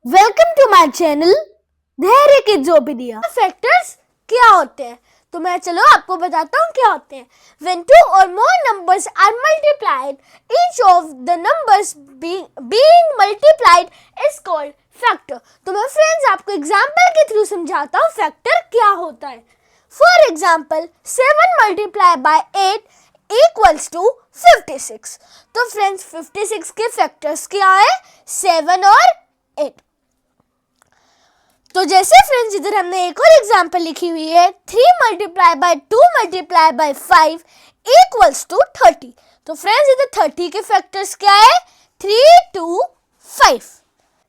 Welcome to my channel धैर्य किड्सोपीडिया। Factors क्या होते हैं तो मैं चलो आपको बताता हूँ क्या होते हैं। When two or more numbers are multiplied, each of the numbers being multiplied is called factor। तो मैं फ्रेंड्स आपको एग्जाम्पल के थ्रू समझाता हूँ फैक्टर क्या होता है। For example 7 multiply by 8 equals to 56। तो फ्रेंड्स 56 के फैक्टर्स क्या है, 7 और 8। तो जैसे फ्रेंड्स इधर हमने एक और एग्जांपल लिखी हुई है 3 multiply by 2 multiply by 5 equals to 30। तो फ्रेंड्स इधर 30 के फैक्टर्स क्या है, 3, 2, 5।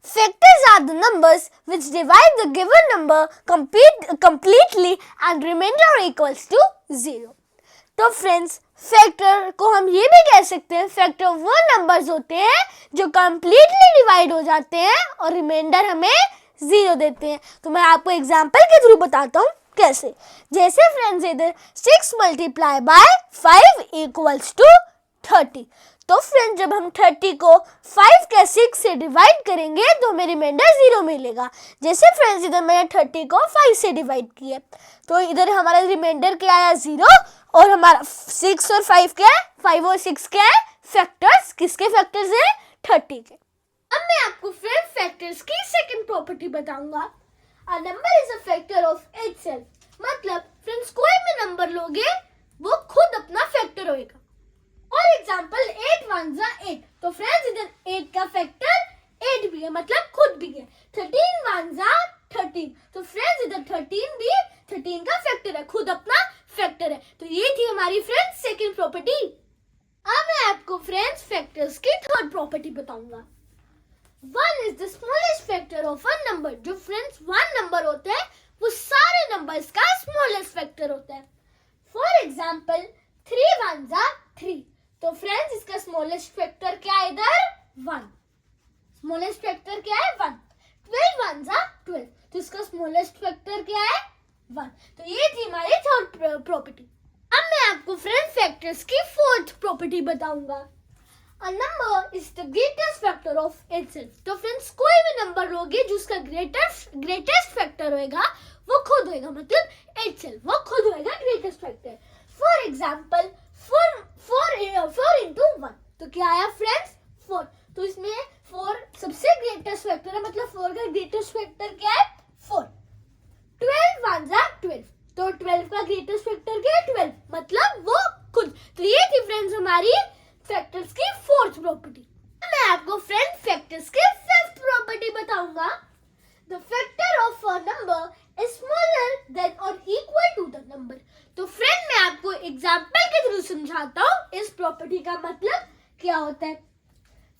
Factors are the numbers which divide the given number completely and remainder equals to 0। तो फ्रेंड्स फैक्टर को हम ये भी कह सकते हैं, फैक्टर वो नंबर्स होते हैं जो कंप्लीटली डिवाइड हो जाते हैं और रिमाइंडर हमें 0 देते हैं। तो मैं आपको एग्जांपल के थ्रू बताता हूँ कैसे। जैसे फ्रेंड्स इधर 6 मल्टीप्लाई बाय 5 इक्वल्स टू 30। तो फ्रेंड्स जब हम 30 को 5 के 6 से डिवाइड करेंगे तो हमें रिमाइंडर 0 मिलेगा। जैसे फ्रेंड्स इधर मैंने 30 को 5 से डिवाइड किया तो इधर हमारा रिमाइंडर क्या आया, 0। और हमारा 6 और 5 क्या है, 5 और 6 क्या है, फैक्टर्स। किसके फैक्टर्स हैं, 30 के। अब मैं आपको फिर फैक्टर्स की सेकंड प्रॉपर्टी बताऊंगा। A number is a factor of itself. मतलब फ्रेंड्स कोई भी नंबर लोगे वो खुद अपना फैक्टर होएगा। फॉर एग्जांपल 8 1 जा 8। तो फ्रेंड्स इधर 8 का फैक्टर 8 भी है, मतलब खुद भी है। 13 1 जा 13। तो फ्रेंड्स इधर 13 भी 13 का फैक्टर है, खुद अपना फैक्टर है। तो ये थी हमारी फ्रेंड्स सेकंड प्रॉपर्टी। अब मैं आपको फ्रेंड्स फैक्टर्स की थर्ड प्रॉपर्टी बताऊंगा। 1 is the smallest factor of a number। जो फ्रेंड्स 1 नंबर होता है वो सारे नंबर्स का स्मॉलेस्ट फैक्टर होता है। फॉर एग्जांपल 3 1 जा 3। तो फ्रेंड्स इसका स्मॉलेस्ट फैक्टर क्या है, इधर 1। स्मॉलेस्ट फैक्टर क्या है, 1। 12 1 जा 12। तो इसका स्मॉलेस्ट फैक्टर क्या है, 1। तो ये थी हमारी थर्ड प्रॉपर्टी। अब मैं आपको फ्रेंड्स फैक्टर्स की फोर्थ प्रॉपर्टी बताऊंगा। A number is the greatest factor of itself। तो फ्रेंड्स कोई भी नंबर लोगे जो उसका ग्रेटेस्ट फैक्टर होएगा वो खुद होएगा, मतलब itself वो खुद होएगा greatest factor. For example 4 into 1। तो क्या आया फ्रेंड्स, 4। तो इसमें 4 सबसे ग्रेटेस्ट फैक्टर है, मतलब 4 का ग्रेटेस्ट फैक्टर क्या है, 4। 12 1 जा 12। तो 12 का ग्रेटेस्ट फैक्टर क्या है, 12, मतलब वो खुद। तो ये थी फ्रेंड्स हमारी फैक्टर्स की फोर्थ प्रॉपर्टी। मैं आपको फ्रेंड फैक्टर्स के फिफ्थ प्रॉपर्टी बताऊंगा। The factor of a number is smaller than और इक्वल टू द नंबर। तो फ्रेंड मैं आपको एग्जांपल के थ्रू समझाता हूँ इस प्रॉपर्टी का मतलब क्या होता है।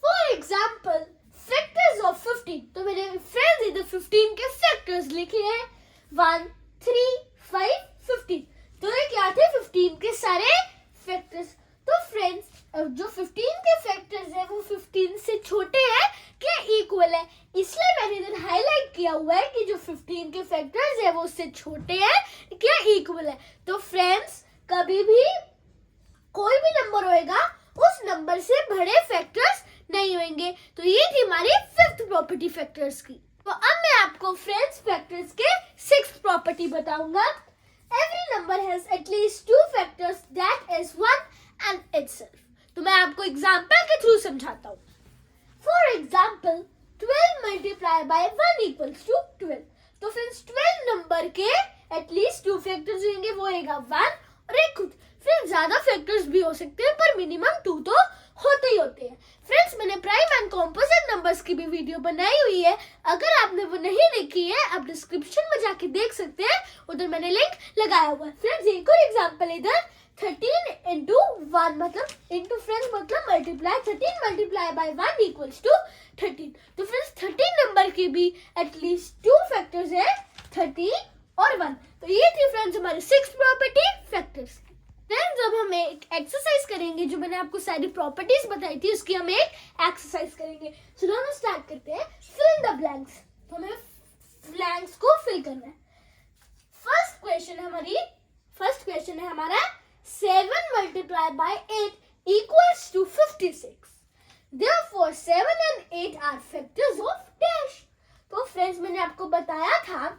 For example factors of 15। तो मेरे फ्रेंड्स इधर 15 के फैक्टर्स लिखे हैं 1 3 5 15। तो ये क्या थे, 15 के सारे फैक्टर्स। तो फ्रेंड्स जो 15 के फैक्टर्स है वो 15 से छोटे हैं क्या इक्वल है, इसलिए मैंने इधर हाईलाइट किया हुआ है कि जो 15 के फैक्टर्स है वो उससे छोटे हैं क्या इक्वल है। तो फ्रेंड्स कभी भी कोई भी नंबर होएगा उस नंबर से बड़े फैक्टर्स नहीं होंगे। तो ये थी हमारी फिफ्थ प्रॉपर्टी फैक्टर्स की। तो अब मैं आपको फ्रेंड्स फैक्टर्स के सिक्स्थ प्रॉपर्टी बताऊंगा। Every number has at least 2 factors that is 1 and itself. तो मैं आपको एग्जांपल के थ्रू समझाता हूँ। For example 12 multiply by 1 equals to 12। तो फ्रेंड्स 12 नंबर के एटलीस्ट 2 फैक्टर्स होंगे, वो होगा 1 और एक खुद। फ्रेंड्स ज्यादा फैक्टर्स भी हो सकते हैं पर मिनिमम 2 तो होते ही होते हैं। फ्रेंड्स मैंने प्राइम एंड कॉम्पोजिट नंबर्स की भी वीडियो बनाई हुई है, अगर आपने वो नहीं देखी है आप डिस्क्रिप्शन में जाके देख सकते हैं, उधर मैंने लिंक लगाया हुआ है। फ्रेंड्स एक और एग्जांपल इधर 13 into 1 मतलब into फ्रेंड्स मतलब multiply 13 multiply by 1 equals to 13। तो फ्रेंड्स 13 नंबर के भी एटलीस्ट 2 फैक्टर्स है, 13 और 1। तो ये थी फ्रेंड्स हमारी सिक्स्थ प्रॉपर्टी फैक्टर्स। फ्रेंड्स अब हम एक एक्सरसाइज करेंगे, जो मैंने आपको सारी प्रॉपर्टीज बताई थी उसकी हम एक एक्सरसाइज करेंगे। चलो हम स्टार्ट करते हैं। Fill the blanks. तो हमें ब्लैंक्स को फिल करना है। फर्स्ट क्वेश्चन है हमारा 7 multiplied by 8 equals to 56. Therefore 7 and 8 are factors of dash। तो फ्रेंड्स मैंने आपको बताया था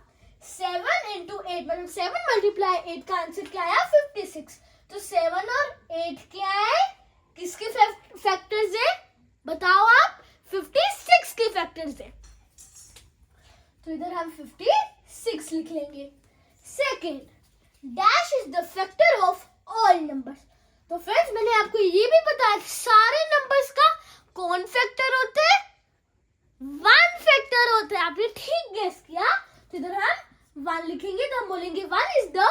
7 into 8 मतलब 7 मल्टीप्लाई 8 का आंसर क्या आया 56। तो 7 और 8 क्या है, किसके फैक्टर्स है बताओ आप, 56 के फैक्टर्स है। तो इधर हम 56 लिख लेंगे। Second, dash is the factor of all numbers. तो फ्रेंड्स मैंने आपको ये भी बताया सारे नंबर्स का कौन फैक्टर होते हैं, 1 फैक्टर होता है। आपने ठीक गेस किया। तो इधर हम 1 लिखेंगे तो हम बोलेंगे 1 is the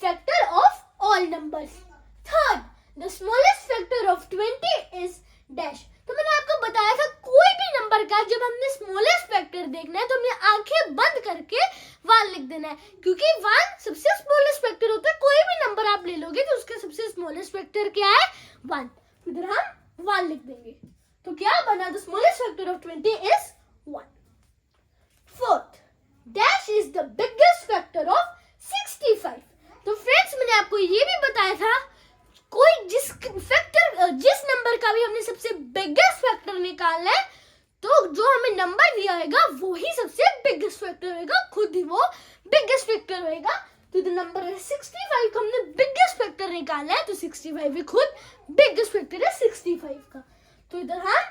factor of all numbers. Third, the smallest factor of 20 is dash. तो मैंने आपको बताया था कोई भी नंबर का जब हमने स्मॉलेस्ट फैक्टर देखना है तो हमने आंखें बंद करके 1 लिख देना है, क्योंकि 1 सबसे स्मॉलेस्ट फैक्टर होता है। कोई भी नंबर आप ले लोगे तो उसका सबसे स्मॉलेस्ट फैक्टर क्या है 1। तो इधर हम 1 लिख देंगे। तो क्या बना, the smallest factor of 20 is 1। Fourth, dash is the biggest factor of 65। तो फ्रेंड्स मैंने आपको ये भी बताया था कोई जिस नंबर का भी हमने सबसे बिगेस्ट फैक्टर निकालना है तो जो हमें नंबर दिया होगा वो ही सबसे बिगेस्ट फैक्टर होगा, खुद ही वो बिगेस्ट फैक्टर होगा। तो द नंबर है 65 का हमने बिगेस्ट फैक्टर निकालना है तो 65 भी खुद बिगेस्ट फैक्टर है 65 का। तो इधर हम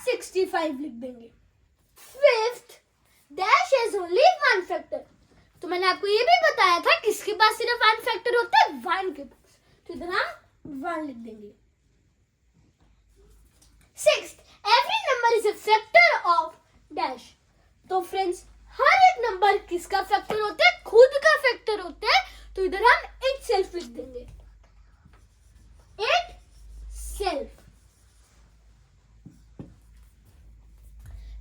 65 लिख देंगे। Fifth, dash is only 1 factor. तो मैंने आपको ये भी बताया था किसके पास सिर्फ 1 फैक्टर होता है, 1 के पास। तो इधर हम 1 लिख देंगे। Sixth, every number is a factor of dash. तो फ्रेंड्स हर एक नंबर किसका फैक्टर होता है, खुद का फैक्टर होता है। तो इधर हम इट सेल्फ लिख देंगे, it self.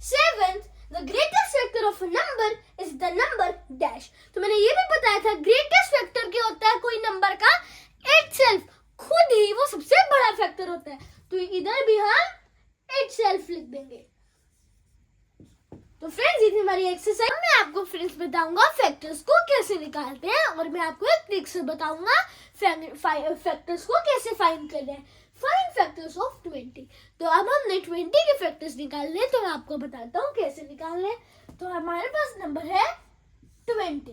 Seventh, the greatest factor of a number is the number dash. तो मैंने ये भी बताया था ग्रेटेस्ट फैक्टर क्या होता है कोई नंबर का, इट सेल्फ, खुद ही वो सबसे बड़ा फैक्टर होता है। तो इधर भी हम इट सेल्फ लिख देंगे। तो फ्रेंड्स ये थी हमारी एक्सरसाइज। मैं आपको फ्रेंड्स बताऊंगा फैक्टर्स को कैसे निकालते हैं और मैं आपको एक ट्रिक से बताऊंगा फैक्टर्स को कैसे फाइंड करना है। Find factors of 20। तो अब हमने 20 के फैक्टर्स निकालने हैं तो मैं आपको बताता हूँ कैसे निकालने। तो हमारे पास नंबर है 20।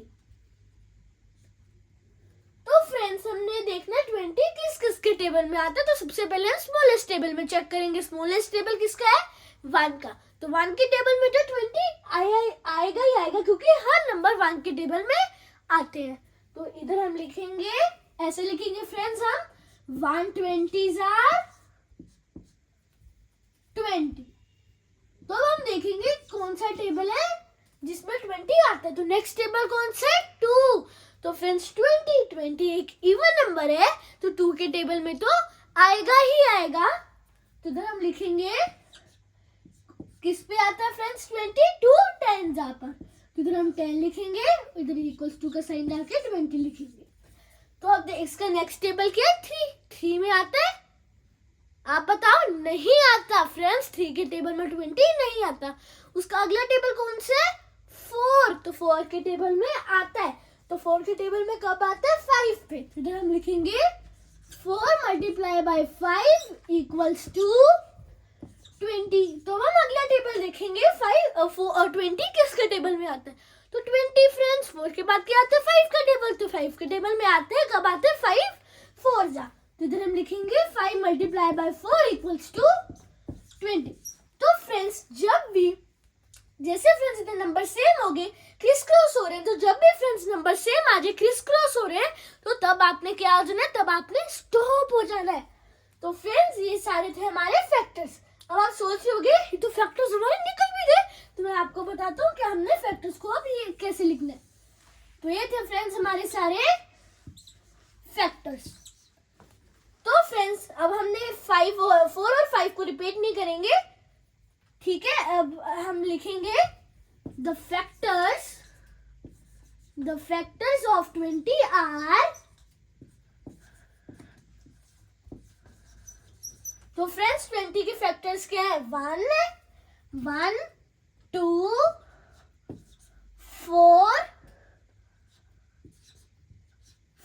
तो फ्रेंड्स हमने देखना 20 किस किस के टेबल में आता है। तो सबसे पहले हम स्मॉलेस्ट टेबल में चेक करेंगे। स्मॉलेस्ट टेबल किसका है, 1 का। तो 1 के टेबल में तो 20 आएगा ही आएगा, क्योंकि हर नंबर 1 के टेबल में आते हैं। तो इधर हम लिखेंगे, ऐसे लिखेंगे फ्रेंड्स, हम 120s are 20। तो अब हम देखेंगे कौन सा टेबल है जिसमें 20 आता है। तो नेक्स्ट टेबल कौन सा है, 2। तो फ्रेंड्स 20 एक इवन नंबर है तो 2 के टेबल में तो आएगा ही आएगा। तो इधर हम लिखेंगे किस पे आता है फ्रेंड्स, 22 10 पर। तो इधर हम 10 लिखेंगे, इधर इक्वल्स टू का साइन डाल के 20 लिखेंगे। तो अब इसका नेक्स्ट टेबल क्या है, 3 में आता है। आप बताओ, नहीं आता फ्रेंड्स, 3 के टेबल में 20 नहीं आता। उसका अगला टेबल कौन सा है, 4। तो 4 के टेबल में आता है। तो 4 के टेबल में कब आता है, 5 पे। तो इधर हम लिखेंगे 4 मल्टीप्लाई बाय 5 इक्वल्स टू 20। तो हम अगला टेबल देखेंगे 5 और 20 किसके टेबल में आता है। तो 20 फ्रेंड्स 4 के बाद क्या आता है, 5 का टेबल। तो 5 के टेबल में आते हैं, कब आते हैं, 5 4 जा। तो इधर हम लिखेंगे 5 मल्टीप्लाई बाय 4 इक्वल्स टू 20। तो फ्रेंड्स जब भी जैसे फ्रेंड्स इधर नंबर सेम हो गए, क्रिस क्रॉस हो रहे हैं, तो जब भी फ्रेंड्स नंबर सेम आ जाए, क्रिस क्रॉस हो रहे हैं, तो तब आपने क्या हो जाना है, तब आपने स्टॉप हो जाना है। तो फ्रेंड्स ये सारे थे हमारे फैक्टर्स। अब आप सोच रहे होंगे ये तो फैक्टर्स हमारे निकल भी गए। तो मैं आपको बताता हूँ कि हमने फैक्टर्स को अब ये कैसे लिखना है। तो ये थे फ्रेंड्स हमारे सारे फैक्टर्स। तो फ्रेंड्स अब हमने 4 और 5 को रिपीट नहीं करेंगे, ठीक है। अब हम लिखेंगे द फैक्टर्स ऑफ 20 आर। तो फ्रेंड्स 20 के फैक्टर्स क्या है, 1 2 4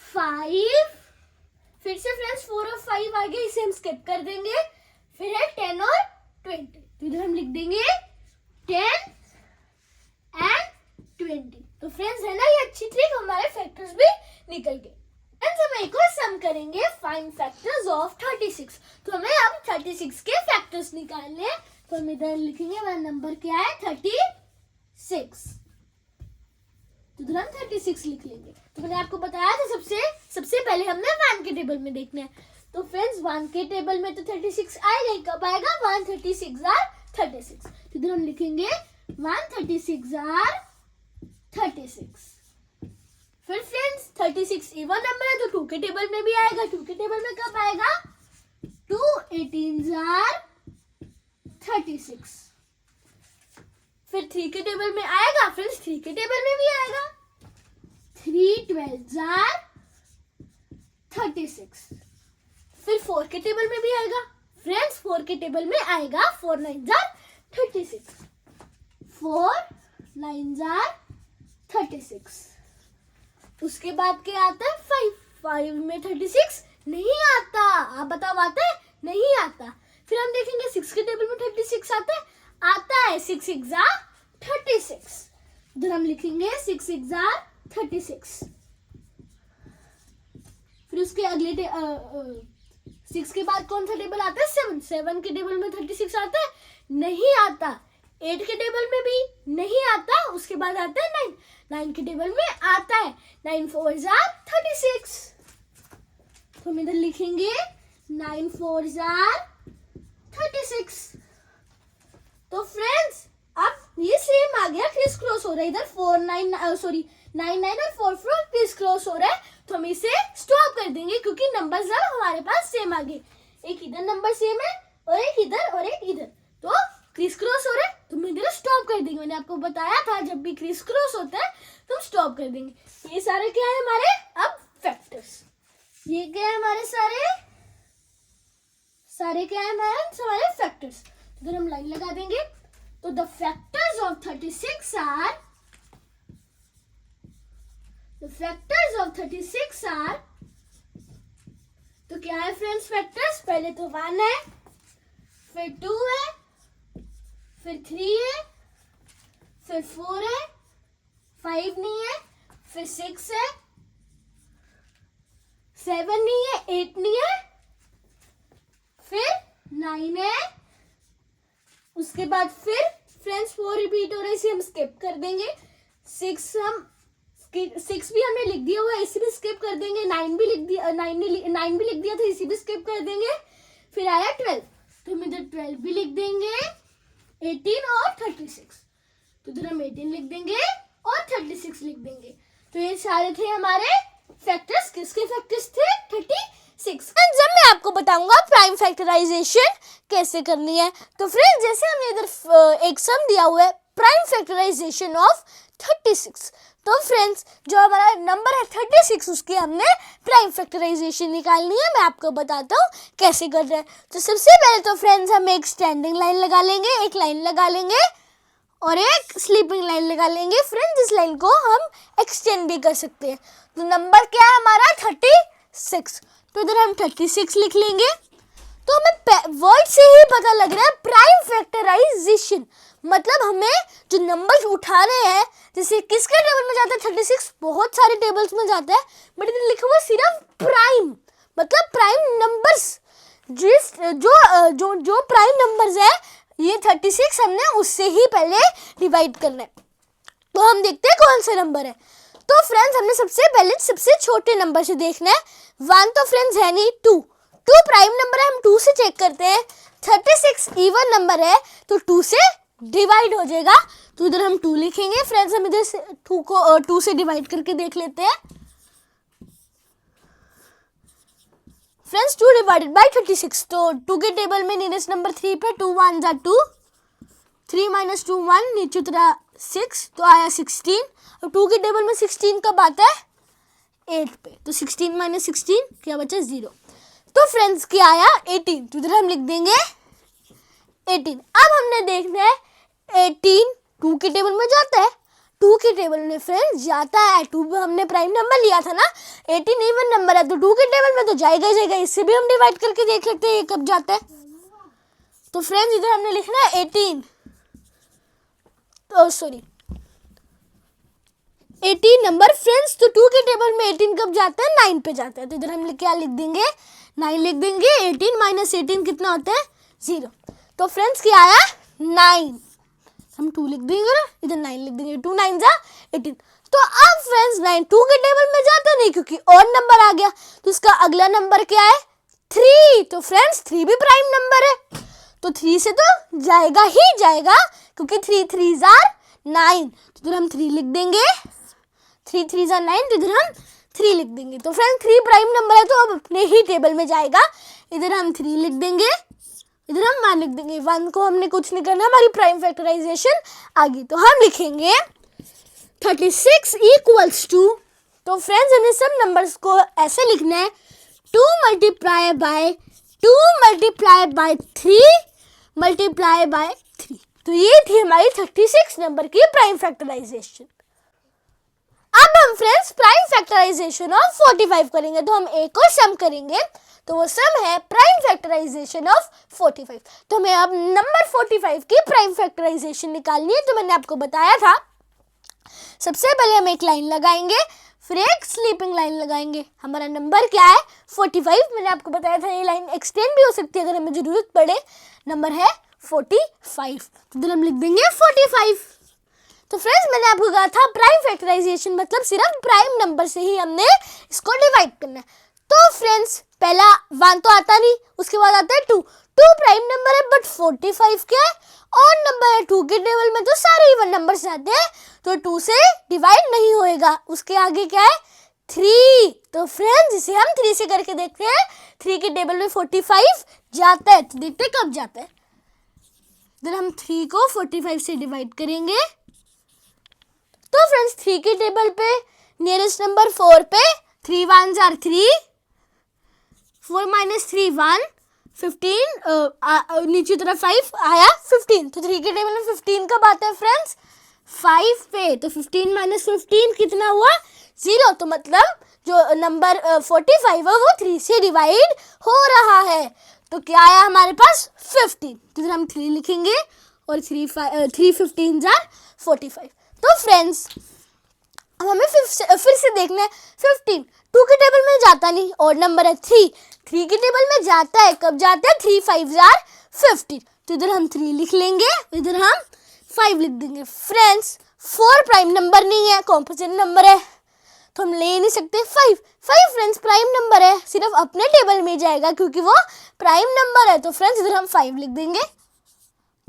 5। फिर से फ्रेंड्स 4 और 5 आ गए, इसे हम स्किप कर देंगे। फिर है 10 और 20। तो इधर हम लिख देंगे 10 फ्रेंड्स है ना ये अच्छी ट्रिक, हमारे फैक्टर्स भी निकल गए। फ्रेंड्स हम एक और सम करेंगे, फाइंड फैक्टर्स ऑफ 36। तो हमें अब 36 के फैक्टर्स निकालने हैं। तो हम इधर लिखेंगे हमारा नंबर क्या है 36, तो इधर हम 36 लिख लेंगे। तो मैंने आपको बताया था सबसे पहले हमने 1 के टेबल में देखना है। तो फ्रेंड्स 1 के टेबल में तो 36 आएगा ही, कब आएगा 136 आर 36। तो इधर हम लिखेंगे 136 आर 36। फिर फ्रेंड्स 36 इवन नंबर है तो 2 के टेबल में भी आएगा। 2 के टेबल में कब आएगा 2 18 आर 36। फिर 3 के टेबल में आएगा फ्रेंड्स, 3 के टेबल में भी आएगा 3 12 आर 36। फिर 4 के टेबल में भी आएगा फ्रेंड्स, 4 के टेबल में आएगा 4 9 आर 36, 4 9 आर 36। उसके बाद क्या आता है 5 में 36 नहीं आता। आप बताओ आता है नहीं आता। फिर हम देखेंगे 6 के टेबल में 36 आता है 6 6 आर 36। इधर हम लिखेंगे 6 6 आर 36। फिर उसके अगले 6 के बाद कौन सा टेबल आता है 7 के टेबल में 36 आता है नहीं आता। 8 के टेबल में भी नहीं आता। उसके बाद आता है 9 के टेबल में आता है 9 4 आर 36। तो हम इधर लिखेंगे 9 4 आर 36। तो फ्रेंड्स अब ये सेम आ गया, क्रिस क्रॉस हो रहा है। इधर 9 9 और 4 4 क्रिस क्रॉस हो रहा है। तो हम इसे स्टॉप कर देंगे क्योंकि नंबर्स अब हमारे पास सेम आ गए। एक इधर नंबर सेम है और एक इधर और एक इधर, तो क्रिस क्रॉस हो रहा है तो हम इधर स्टॉप कर देंगे। मैंने आपको बताया था जब भी क्रिस क्रॉस होता है तो हम स्टॉप कर देंगे। ये सारे क्या है हमारे अब फैक्टर्स। ये क्या है हमारे सारे क्या है हमारे फैक्टर्स। इधर हम लाइन लगा देंगे। तो द फैक्टर्स ऑफ 36 आर तो क्या है फ्रेंड्स फैक्टर्स, पहले तो 1 है, फिर 2 है, फिर 3 है, फिर 4 है, 5 नहीं है, फिर 6 है, 7 नहीं है, 8 नहीं है, फिर 9 है। उसके बाद फिर फ्रेंड्स 4 रिपीट हो रहा है, इसे हम स्किप कर देंगे। 6 भी हमने लिख दिया हुआ है, इसे भी स्किप कर देंगे। 9 भी लिख दिया था, इसे भी स्किप कर देंगे। फिर आया 12, तो हम इधर 12 भी लिख देंगे, 18 और 36। तो इधर हम 18 लिख देंगे और 36 लिख देंगे। तो ये सारे थे हमारे फैक्टर्स। किसके फैक्टर्स थे 36। जब मैं आपको बताऊंगा प्राइम फैक्टराइजेशन कैसे करनी है। तो फ्रेंड्स जैसे हमने इधर एक सम दिया हुआ है प्राइम फैक्टराइजेशन ऑफ 36। तो फ्रेंड्स जो हमारा नंबर है 36 उसकी हमने प्राइम फैक्टराइजेशन निकालनी है। मैं आपको बताता हूँ कैसे कर रहे हैं। तो सबसे पहले तो फ्रेंड्स हम एक स्टैंडिंग लाइन लगा लेंगे, एक लाइन लगा लेंगे और एक स्लीपिंग लाइन लगा लेंगे। फ्रेंड्स इस लाइन को हम एक्सटेंड भी कर सकते हैं। तो नंबर क्या है हमारा 36। तो इधर हम 36 लिख लेंगे। तो हमें वर्ड से ही पता लग रहा है प्राइम फैक्टराइजेशन, मतलब हमें जो नंबर्स उठाने हैं, जैसे किसके टेबल में जाता है 36, बहुत सारे टेबल्स में जाता है, बट इधर लिखा हुआ सिर्फ प्राइम, मतलब प्राइम नंबर्स। जो प्राइम नंबर्स है ये 36 हमने उससे ही पहले डिवाइड करना है। तो हम देखते हैं कौन सा नंबर है। तो फ्रेंड्स हमने सबसे पहले सबसे छोटे नंबर से देखना है। 1 तो फ्रेंड्स है नहीं, 2 प्राइम नंबर है, हम 2 से चेक करते हैं। 36 इवन नंबर है तो 2 से डिवाइड हो जाएगा। तो इधर हम 2 लिखेंगे। फ्रेंड्स हम इधर से 2 को 2 से डिवाइड करके देख लेते हैं। फ्रेंड्स 2 डिवाइडेड बाय 36, तो 2 के टेबल में नियरेस्ट नंबर 3 पे 2 1 जा 2, 3 - 2 1, नीचे उतरा 6, तो आया 16। और 2 के टेबल में 16 कब आता है 8 पे, तो 16 - 16 क्या बचा 0। तो फ्रेंड्स क्या आया 18, तो इधर हम लिख देंगे 18। अब हमने देखना है 18 2 के टेबल में जाता है, 2 के टेबल में फ्रेंड्स जाता है। 2 पे हमने प्राइम नंबर लिया था ना, 18 इवन नंबर है तो 2 के टेबल में तो जाएगा ही जाएगा। इससे भी हम डिवाइड करके देख लेते हैं ये कब जाता है। तो फ्रेंड्स इधर हमने लिखना है 18, तो सॉरी 18 नंबर फ्रेंड्स। तो 2 के टेबल में 18 कब जाता है? 9 पे जाता है। तो इधर हम क्या लिख देंगे? 9 लिख देंगे। 18 माइनस 18 कितना होता है? 0। तो फ्रेंड्स क्या आया? 9। हम 2 लिख देंगे ना, इधर 9 लिख देंगे। 2 9 जा 18। तो अब फ्रेंड्स 9 2 के टेबल में जाता नहीं क्योंकि और नंबर आ गया। तो इसका अगला नंबर क्या है? 3। तो फ्रेंड्स 3 भी प्राइम नंबर है, तो 3 से तो जाएगा ही जाएगा क्योंकि 3 3 आर 9। तो इधर हम 3 लिख देंगे। 3 3 आर 9, तो इधर हम 3 लिख देंगे। तो फ्रेंड्स 3 प्राइम नंबर है तो अब अपने ही टेबल में जाएगा। इधर हम 3 लिख देंगे, इधर हम 1 लिख देंगे। 1 को हमने कुछ नहीं करना, हमारी प्राइम फैक्टराइजेशन आ गई। तो हम लिखेंगे 36 इक्वल्स टू, तो फ्रेंड्स हमें सब नंबर्स को ऐसे लिखना है 2 multiply by 2 multiply by 3 multiply by 3। तो ये थी हमारी 36 नंबर की प्राइम फैक्टराइजेशन। अब हम फ्रेंड्स प्राइम फैक्टराइजेशन ऑफ 45 करेंगे। तो हम एक और सम करेंगे, तो वो सम है प्राइम फैक्टराइजेशन ऑफ 45। तो हमें अब नंबर 45 की प्राइम फैक्टराइजेशन निकालनी है। तो मैंने आपको बताया था सबसे पहले हम एक लाइन लगाएंगे, फिर एक स्लीपिंग लाइन लगाएंगे। हमारा नंबर क्या है? 45। मैंने आपको बताया था ये लाइन एक्सटेंड भी हो सकती है अगर हमें जरूरत पड़े। नंबर है 45, तो इधर हम लिख देंगे 45। तो फ्रेंड्स मैंने आपको कहा था प्राइम फैक्टराइजेशन मतलब सिर्फ प्राइम नंबर से ही हमने इसको डिवाइड करना है। तो फ्रेंड्स पहला 1 तो आता नहीं, उसके बाद आता है 2। 2 प्राइम नंबर है बट 45 क्या है? और नंबर है। 2 के टेबल में तो सारे इवन नंबर्स आते हैं, तो 2 से डिवाइड नहीं होएगा। उसके आगे क्या है? 3। तो फ्रेंड्स इसे हम 3 से करके देखते हैं। 3 के टेबल में 45 जाता है, तो देखते हैं कब जाता है। इधर हम 3 को 45 से डिवाइड करेंगे। तो फ्रेंड्स 3 के टेबल पे नियरेस्ट नंबर 4 पे 3 1s are 3, 4 minus 3 1, 15 नीचे तरफ 5 आया 15। तो 3 के टेबल में 15 कब आता है फ्रेंड्स? 5 पे। तो 15 माइनस 15 कितना हुआ? 0। तो मतलब जो नंबर 45 है वो 3 से डिवाइड हो रहा है। तो क्या आया हमारे पास? 15। तो हम 3 लिखेंगे और 3 15s are 45। तो फ्रेंड्स अब हमें फिर से देखना है 15। 2 के टेबल में जाता नहीं और नंबर है 3। 3 के टेबल में जाता है, कब जाता है? 3 5s are 15। तो इधर हम 3 लिख लेंगे, इधर हम 5 लिख देंगे। फ्रेंड्स 4 प्राइम नंबर नहीं है, कॉम्पोजिट नंबर है, तो हम ले नहीं सकते 5। 5 फ्रेंड्स प्राइम नंबर है, सिर्फ अपने टेबल में जाएगा क्योंकि वो प्राइम नंबर है। तो फ्रेंड्स इधर हम 5 लिख देंगे।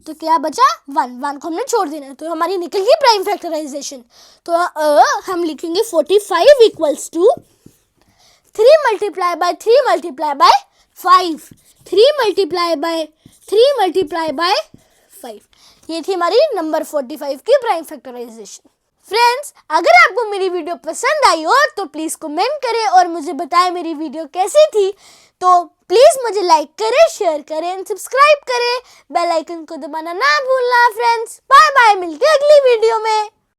तो क्या बचा? 1 को हमने छोड़ देना है। तो हमारी निकल गई प्राइम फैक्टराइजेशन। तो हम लिखेंगे 45 equals to 3 multiply by 3 multiply by 5, 3 multiply by 3 multiply by 5। ये थी हमारी नंबर 45 की प्राइम फैक्टराइजेशन। फ्रेंड्स अगर आपको मेरी वीडियो पसंद आई हो तो प्लीज़ कमेंट करें और मुझे बताएं मेरी वीडियो कैसी थी। तो प्लीज़ मुझे लाइक करें, शेयर करें, सब्सक्राइब करें, बेल आइकन को दबाना ना भूलना। फ्रेंड्स बाय बाय, मिलते हैं अगली वीडियो में।